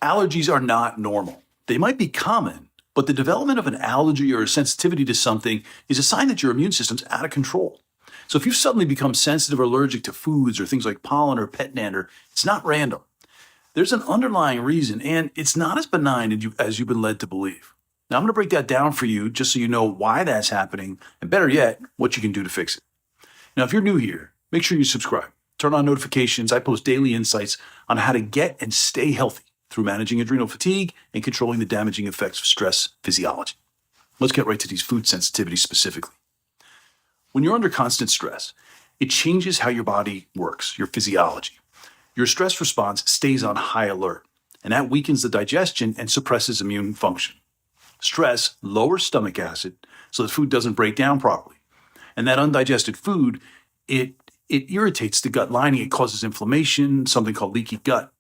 Allergies are not normal. They might be common, but the development of an allergy or a sensitivity to something is a sign that your immune system's out of control. So if you've suddenly become sensitive or allergic to foods or things like pollen or pet dander, it's not random. There's an underlying reason, and it's not as benign as you've been led to believe. Now, I'm going to break that down for you just so you know why that's happening, and better yet, what you can do to fix it. Now, if you're new here, make sure you subscribe. Turn on notifications. I post daily insights on how to get and stay healthy through managing adrenal fatigue and controlling the damaging effects of stress physiology. Let's get right to these food sensitivities specifically. When you're under constant stress, it changes how your body works, your physiology. Your stress response stays on high alert, and that weakens the digestion and suppresses immune function. Stress lowers stomach acid so the food doesn't break down properly. And that undigested food, it irritates the gut lining. It causes inflammation, something called leaky gut.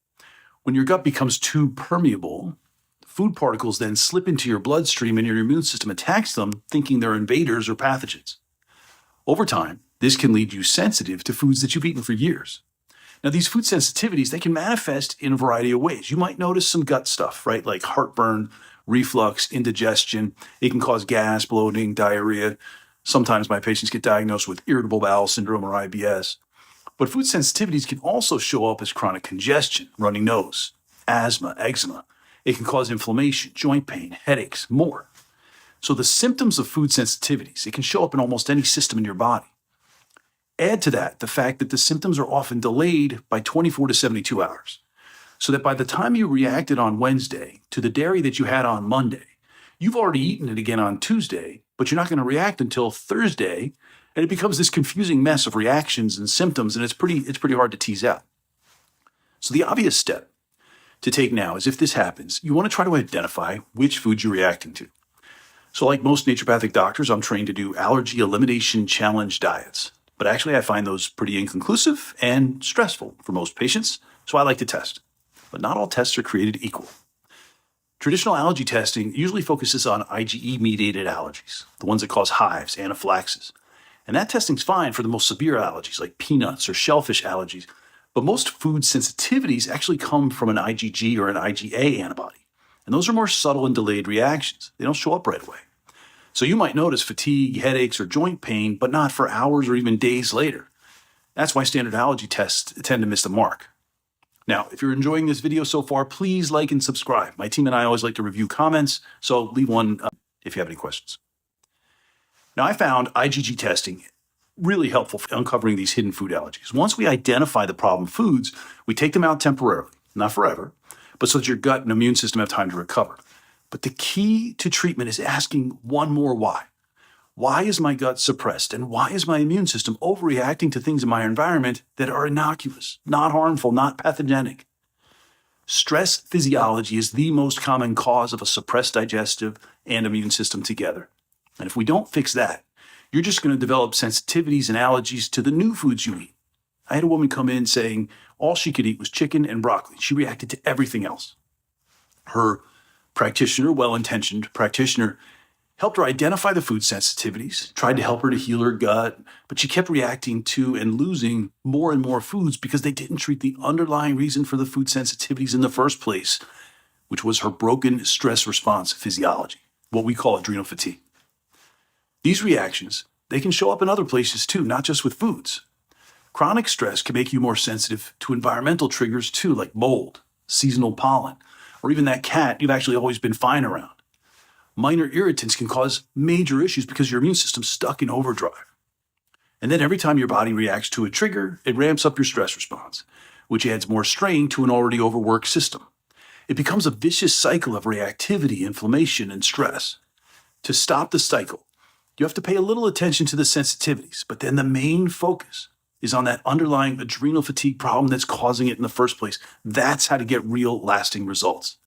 When your gut becomes too permeable, food particles then slip into your bloodstream and your immune system attacks them, thinking they're invaders or pathogens. Over time, this can lead you sensitive to foods that you've eaten for years. Now, these food sensitivities, they can manifest in a variety of ways. You might notice some gut stuff, right? Like heartburn, reflux, indigestion. It can cause gas, bloating, diarrhea. Sometimes my patients get diagnosed with irritable bowel syndrome or IBS. But food sensitivities can also show up as chronic congestion, runny nose, asthma, eczema. It can cause inflammation, joint pain, headaches, more. So the symptoms of food sensitivities, it can show up in almost any system in your body. Add to that the fact that the symptoms are often delayed by 24 to 72 hours. So that by the time you reacted on Wednesday to the dairy that you had on Monday, you've already eaten it again on Tuesday, but you're not going to react until Thursday, and it becomes this confusing mess of reactions and symptoms, and it's pretty hard to tease out. So the obvious step to take now is if this happens, you want to try to identify which foods you're reacting to. So like most naturopathic doctors, I'm trained to do allergy elimination challenge diets. But actually, I find those pretty inconclusive and stressful for most patients, so I like to test. But not all tests are created equal. Traditional allergy testing usually focuses on IgE-mediated allergies, the ones that cause hives, anaphylaxis. And that testing's fine for the most severe allergies like peanuts or shellfish allergies, but most food sensitivities actually come from an IgG or an IgA antibody. And those are more subtle and delayed reactions. They don't show up right away. So you might notice fatigue, headaches, or joint pain, but not for hours or even days later. That's why standard allergy tests tend to miss the mark. Now, if you're enjoying this video so far, please like and subscribe. My team and I always like to review comments, so leave one if you have any questions. Now, I found IgG testing really helpful for uncovering these hidden food allergies. Once we identify the problem foods, we take them out temporarily, not forever, but so that your gut and immune system have time to recover. But the key to treatment is asking one more why. Why is my gut suppressed? And why is my immune system overreacting to things in my environment that are innocuous, not harmful, not pathogenic? Stress physiology is the most common cause of a suppressed digestive and immune system together. And if we don't fix that, you're just going to develop sensitivities and allergies to the new foods you eat. I had a woman come in saying all she could eat was chicken and broccoli. She reacted to everything else. Her practitioner, well-intentioned practitioner, helped her identify the food sensitivities, tried to help her to heal her gut, but she kept reacting to and losing more and more foods because they didn't treat the underlying reason for the food sensitivities in the first place, which was her broken stress response physiology, what we call adrenal fatigue. These reactions, they can show up in other places too, not just with foods. Chronic stress can make you more sensitive to environmental triggers too, like mold, seasonal pollen, or even that cat you've actually always been fine around. Minor irritants can cause major issues because your immune system's stuck in overdrive. And then every time your body reacts to a trigger, it ramps up your stress response, which adds more strain to an already overworked system. It becomes a vicious cycle of reactivity, inflammation, and stress. To stop the cycle, you have to pay a little attention to the sensitivities, but then the main focus is on that underlying adrenal fatigue problem that's causing it in the first place. That's how to get real lasting results.